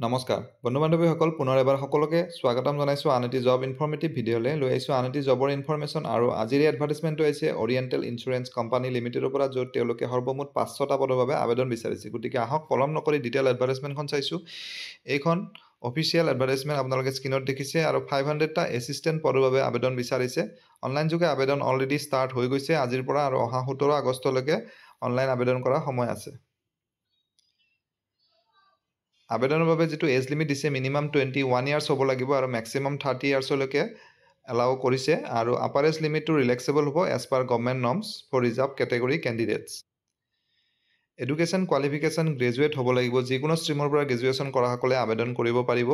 নমস্কাৰ বন্ধু-বান্ধৱীসকল পুনৰ এবাৰ সকলোকে স্বাগতম জনাইছোঁ আন এটি জব ইনফৰ্মেটিভ ভিডিঅ'লৈ লৈ আহিছোঁ আন এটি জবৰ ইনফৰমেশ্যন আৰু আজিৰ এডভাৰটাইজমেণ্টটো হৈছে অৰিয়েণ্টেল ইঞ্চুৰেঞ্চ কোম্পানী লিমিটেডৰ পৰা য'ত তেওঁলোকে সৰ্বমুঠ 500টা পদৰ বাবে আবেদন বিচাৰিছে গতিকে আহক পলম নকৰি ডিটেইল এডভাৰটাইজমেণ্টখন চাইছোঁ এইখন অফিচিয়েল এডভাৰটাইজমেণ্ট আপোনালোকে স্ক্ৰীনত দেখিছে আৰু 500টা এছিষ্টেণ্ট পদৰ বাবে আবেদন বিচাৰিছে অনলাইন যোগে আবেদন অলৰেডি ষ্টাৰ্ট হৈ গৈছে আজিৰ পৰা আৰু অহা 17 আগষ্টলৈকে অনলাইন আবেদন কৰাৰ সময় আছে আবেদনৰ বাবে যেটো এজ লিমিট দিছে মিনিমাম 21 ইয়াৰ্স হ'ব লাগিব আৰু ম্যাক্সিমাম 30 ইয়াৰ্সলৈকে এলাউ কৰিছে আৰু আপাৰ এজ লিমিটটো ৰিলেক্সেবল হ'ব as per government norms for reserve category candidates education qualification graduate হ'ব লাগিব যিকোনো ষ্ট্ৰীমৰ পৰা গ্ৰেজুৱেশ্যন কৰা সকলে আবেদন কৰিব পাৰিব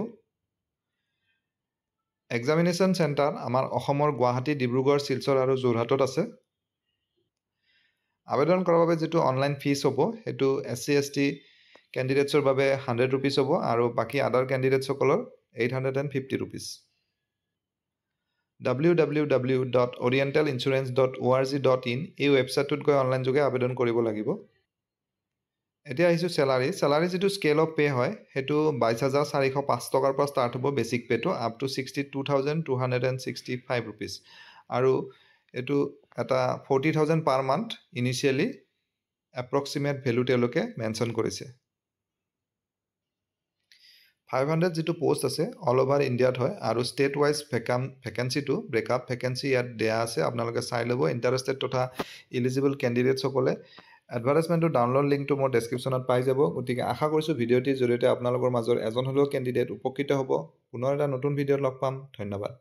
এক্সামিনেশ্যন চেণ্টাৰ আমাৰ অসমৰ গুৱাহাটী ডিব্ৰুগড় শিলচৰ আৰু যোৰহাটত আছে আবেদন কৰাৰ বাবে যেটো অনলাইন ফিজ হ'ব হেতু এসসি এসটি কেণ্ডিডেটছৰ বাবে 100 रुपीस হ'ব আৰু বাকি আদাৰ কেণ্ডিডেটছসকলৰ 850 रुपीस www.orientalinsurance.org.in এই ওয়েবসাইটত গৈ অনলাইন যোগে আবেদন কৰিব লাগিব এতিয়া আহিছো স্যালাৰি যেটো স্কেল অফ পে হয় হেতু 22405 টকাৰ পৰা ষ্টাৰ্ট হ'ব বেসিক পেটো আপ টু 62265 रुपीस আৰু এটো এটা 40000 per month initially approximate value তেওঁলোকে মেনশন কৰিছে 500 যেটো পোষ্ট আছে অল ওভাৰ ইন্ডিয়াত হয় আৰু state wise vacancy to breakup vacancy ইয়াত দেয়া আছে আপোনালোকে চাই লব ইন্টাৰেস্টেড তথা এলিজিবল ক্যান্ডিডেটস সকলে এডভাৰটাইজমেন্টৰ ডাউনলোড লিংকটো মোৰ ডেসক্ৰিপচনত পাই যাব গতিকে আশা কৰিছো ভিডিঅ'টিৰ জৰিয়তে আপোনালোকৰ মাজৰ এজন হলেও ক্যান্ডিডেট উপকৃত হ'ব পুনৰ এটা নতুন ভিডিঅ'ত লগ পাম ধন্যবাদ